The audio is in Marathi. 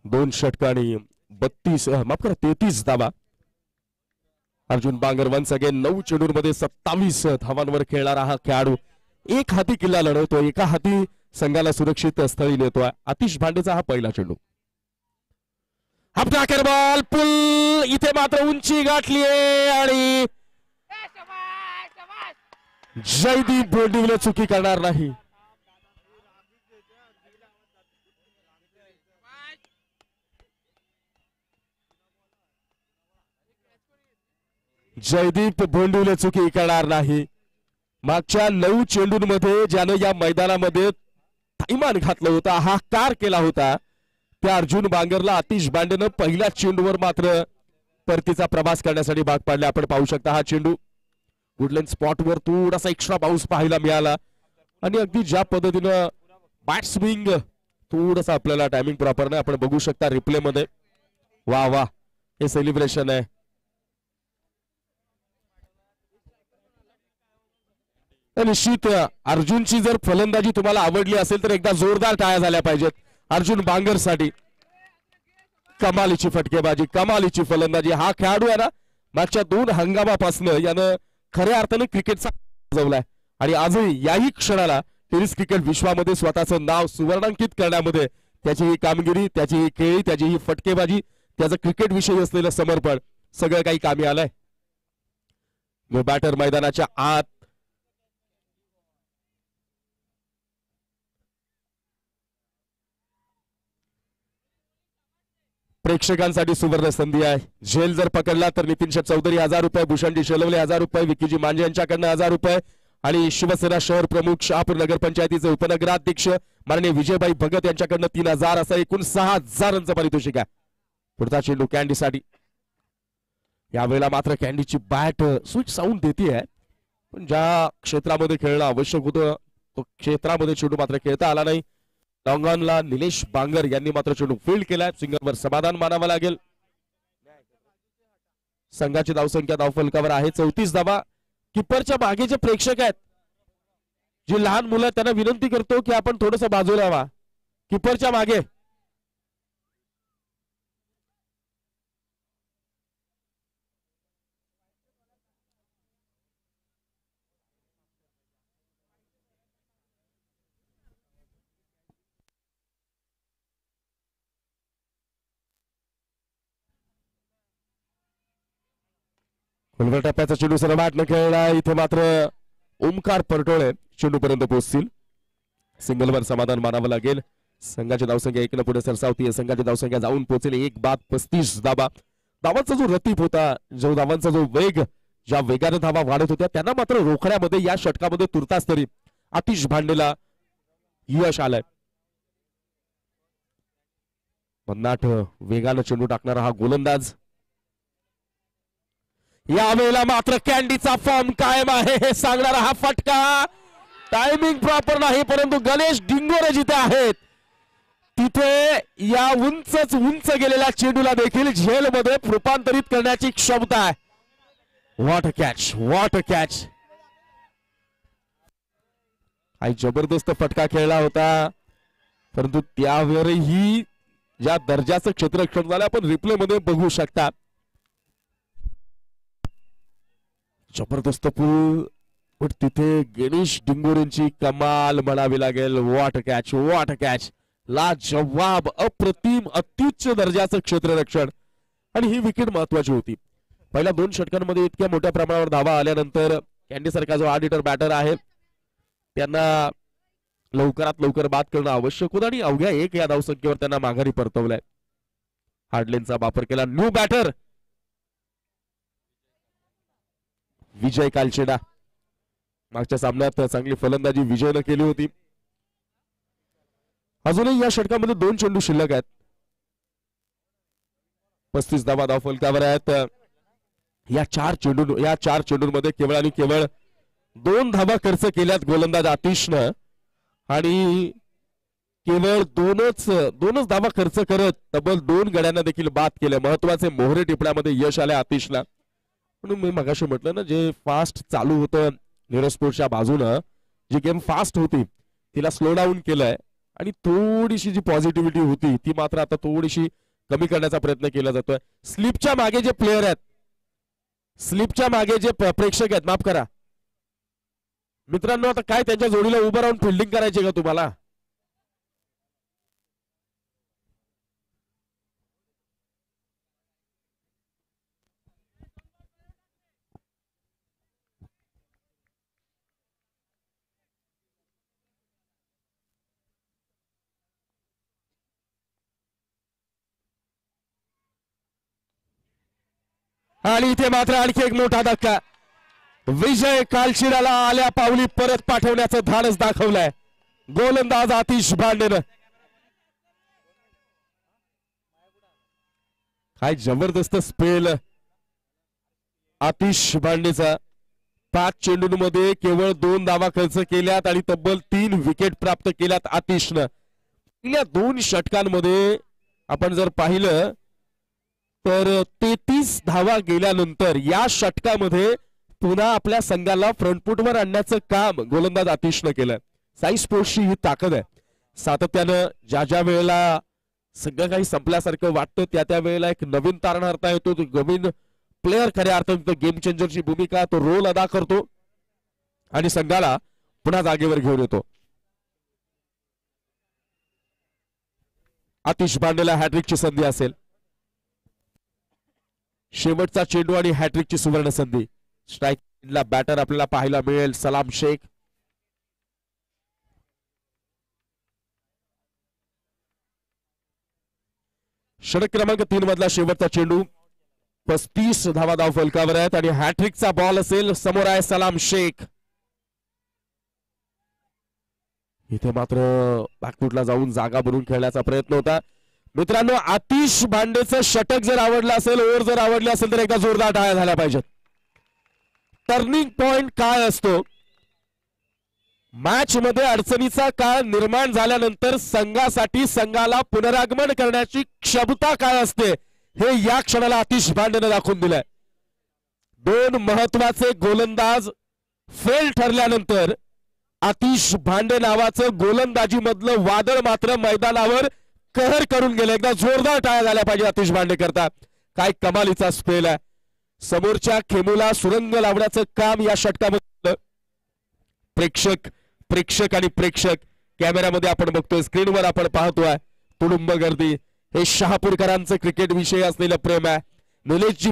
2 षटक आणि 32 माफ करा 33 धावा. अर्जुन बांगर वन्स अगेन 9 चेंडूंमध्ये 27 धावांवर खेळणारा हा खेळाडू एक हाती किल्ला लढवतो, एका हाती संघाला सुरक्षित स्थळी नेतोय. आतिश भांडेचा हा पहिला चेंडू. हाफ बॉल पुल इथे मात्र उंची गाठलीये आणि जयदीप बोंडिवले चुकी करणार नाही. जयदीप बोंडिवले चुकी करणार नाही. मागच्या 9 चेंडूंमध्ये ज्यानं या मैदानामध्ये थैमान घातलं होतं, हाहाकार केला होता, त्या अर्जुन बांगरला आतिश बांडेनं पहिल्या चेंडूवर मात्र परतीचा प्रवास करण्यासाठी भाग पाडले. आपण पाहू शकता हा चेंडू वुडलँड स्पॉटवर थोडासा एक्स्ट्रा बाउन्स पाहायला मिळाला आणि अगदी ज्या पद्धतीनं बॅट स्विंग थोडासा आपल्याला टायमिंग प्रॉपर नाही, आपण बघू शकता रिप्ले मध्ये. वा वा, हे सेलिब्रेशन आहे. निश्चित अर्जुनची जर फलंदाजी तुम्हाला आवडली असेल तर एकदा जोरदार टाळ्या झाल्या पाहिजेत अर्जुन बांगर साठी. कमालीची फटकेबाजी, कमालीची फलंदाजी. हा खेळाडू आहे ना, मागच्या 2 हंगामापासून यानं खऱ्या अर्थाने क्रिकेटचा गाजवलाय आणि आजही याही क्षणाला टेनिस क्रिकेट विश्वामध्ये स्वतःचं नाव सुवर्णांकित करण्यामध्ये त्याची ही कामगिरी, त्याची ही खेळी, त्याची ही फटकेबाजी, त्याचं क्रिकेट विषयी असलेलं समर्पण सगळं काही कामी आलंय. बॅटर मैदानाच्या आत प्रेक्षकांसाठी सुवर्ण संधी आहे. झेल जर पकडला तर नितीन शेठ चौधरी 1000 रुपये, भूषणजी शेलवले 1000 रुपये, विकीजी मांजे यांच्याकडनं 1000 रुपये आणि शिवसेना शहर प्रमुख शहापूर नगरपंचायतीचे उपनगराध्यक्ष माननीय विजयभाई भगत यांच्याकडनं 3000 असं एकूण 6000 पारितोषिक आहे. पुढचा चेंडू कॅन्डीसाठी. यावेळेला मात्र कॅन्डीची बॅट स्विच साऊंड देते आहे, पण ज्या क्षेत्रामध्ये खेळणं आवश्यक होतं तो क्षेत्रामध्ये चेंडू मात्र खेळता आला नाही. लॉंगॉनला निलेश बांगर यांनी मात्र चेंडू फील्ड केलाय. सिंगलवर समाधान मानावं लागेल. संघाची धावसंख्या धावफलकावर आहे 34 धावा. किपरच्या मागे जे प्रेक्षक आहेत, जी लहान मुलं, त्यांना विनंती करतो की आपण थोडंसं बाजूला व्हा. किपरच्या मागे खुलवर टप्प्याचा चेंडू सरवाट न खेळला. इथे मात्र ओमकार परटोळे चेंडू पर्यंत पोहोचतील. सिंगलवर समाधान मानावं लागेल. संघाची धावसंख्या 1 पुढे सरसावती. संघाची धावसंख्या जाऊन पोहोचेल 1 बाद 35 धावा. धावांचा जो रतीप होता, जो धावांचा जो वेग, ज्या वेगाने धावा वाढत होत्या, त्यांना मात्र रोखण्यामध्ये या षटकामध्ये तुर्तास तरी आतिश भांडेला यश आलंय. भन्नाट वेगानं चेंडू टाकणारा हा गोलंदाज. यावेळेला मात्र कॅन्डीचा फॉर्म कायम आहे हे सांगणारा हा फटका. टायमिंग प्रॉपर नाही, परंतु गणेश डिंगोरे जिथे आहेत तिथे या उंच गेलेल्या चेंडूला देखील झेल मध्ये रूपांतरित करण्याची क्षमता आहे. What a catch, what a catch. काही जबरदस्त फटका खेळला होता, परंतु त्यावरही ज्या दर्जाचं क्षेत्ररक्षण झालं आपण रिप्ले मध्ये बघू शकता. जबरदस्त पूल, पण तिथे गणेश डिंगोरेंची कमाल म्हणावी लागेल. What a catch, what a catch. लाजवाब, अप्रतिम, अत्युच्च दर्जाचं क्षेत्ररक्षण आणि ही विकेट महत्वाची होती. पहिल्या 2 षटकांमध्ये इतक्या मोठ्या प्रमाणावर धावा आल्यानंतर कॅन्डी सारखा जो ऑडिटर बॅटर आहे त्यांना लवकरात लवकर बाद करणं आवश्यक होतं आणि अवघ्या 1 या धावसंख्येवर त्यांना माघारी परतवलंय. हार्डलेनचा वापर केला. न्यू बॅटर विजय कालचेडा. मागच्या सामन्यात चांगली फलंदाजी विजयनं केली होती. अजूनही या षटकामध्ये 2 चेंडू शिल्लक आहेत. 35 धावा धावफलकावर आहेत. या 4 चेंडूंमध्ये केवळ आणि केवळ 2 धावा खर्च केल्यात गोलंदाज आतिशनं आणि केवळ दोनच धावा खर्च करत तब्बल 2 गड्यांना देखील बाद केलं. महत्वाचे मोहरे टिपण्यामध्ये यश आले आतिशला. म्हणून मी मगाशी म्हटलं ना, जे फास्ट चालू होतं नीरज स्पोर्ट्सच्या बाजूनं, जी गेम फास्ट होती तिला स्लो डाऊन केलंय आणि थोडीशी जी पॉझिटिव्हिटी होती ती मात्र आता थोडीशी कमी करण्याचा प्रयत्न केला जातोय. स्लिपच्या मागे जे प्लेयर आहेत, स्लिपच्या मागे जे प्रेक्षक आहेत, माफ करा मित्रांनो, आता काय त्यांच्या जोडीला उभं राहून फिल्डिंग करायची का तुम्हाला? आणि इथे मात्र आणखी एक मोठा धक्का. विजय कालशिराला आल्या पावली परत पाठवण्याचं धाडस दाखवलंय गोलंदाज आतिश भांडेनं. काय जबरदस्त स्पेल आतिश भांडेचा. 5 चेंडूंमध्ये केवळ 2 धावा खर्च केल्यात आणि तब्बल 3 विकेट प्राप्त केल्यात आतिशनं. या 2 षटकांमध्ये आपण जर पाहिलं तर 33 धावा गेल्यानंतर या षटकामध्ये पुन्हा आपल्या संघाला फ्रंटफूटवर आणण्याचं काम गोलंदाज आतिशनं केलं. साई स्पोर्ट्सची ही ताकद आहे. सातत्यानं ज्या ज्या वेळेला सगळं काही संपल्यासारखं वाटतं त्या वेळेला एक नवीन तारणार्थ येतो, तो नवीन प्लेअर खऱ्या अर्थाने गेम चेंजरची भूमिका, तो रोल अदा करतो आणि संघाला पुन्हा जागेवर घेऊन येतो. आतिश भांडेला हॅट्रिकची संधी असेल. शेवटचा चेंडू आणि हॅट्रिकची सुवर्ण संधी. स्ट्राईकला बॅटर आपल्याला पाहायला मिळेल सलाम शेख. षटक क्रमांक 3 मधला शेवटचा चेंडू. 35 धावा धाव फलकावर आहेत आणि हॅट्रिकचा बॉल असेल. समोर आहे सलाम शेख. इथे मात्र बॅकफुटला जाऊन जागा बनवून खेळण्याचा प्रयत्न होता. मित्रांनो, आतिश भांडेचं षटक जर आवडलं असेल, ओव्हर जर आवडली असेल तर एकदा जोरदार टाळ्या झाल्या पाहिजेत. टर्निंग पॉइंट काय असतो, मॅच मध्ये अडचणीचा काळ निर्माण झाल्यानंतर संघासाठी संघाला पुनरागमन करण्याची क्षमता काय असते हे या क्षणाला आतिश भांडेनं दाखवून दिलंय. 2 महत्वाचे गोलंदाज फेल ठरल्यानंतर आतिश भांडे नावाचं गोलंदाजी मधलं वादळ मात्र मैदानावर कहर करून गेलं. एकदा जोरदार टाळ्या झाल्या पाहिजे आतिश भांडे करता. काय कमालीचा स्पेल आहे. समोरच्या खेमूला सुरंग लावण्याचं काम या षटकामध्ये. प्रेक्षक आणि प्रेक्षक कॅमेऱ्यामध्ये आपण बघतोय, स्क्रीनवर आपण पाहतोय तुडुंब गर्दी. हे शहापूरकरांचं क्रिकेट विषयी असलेलं प्रेम आहे. निलेशजी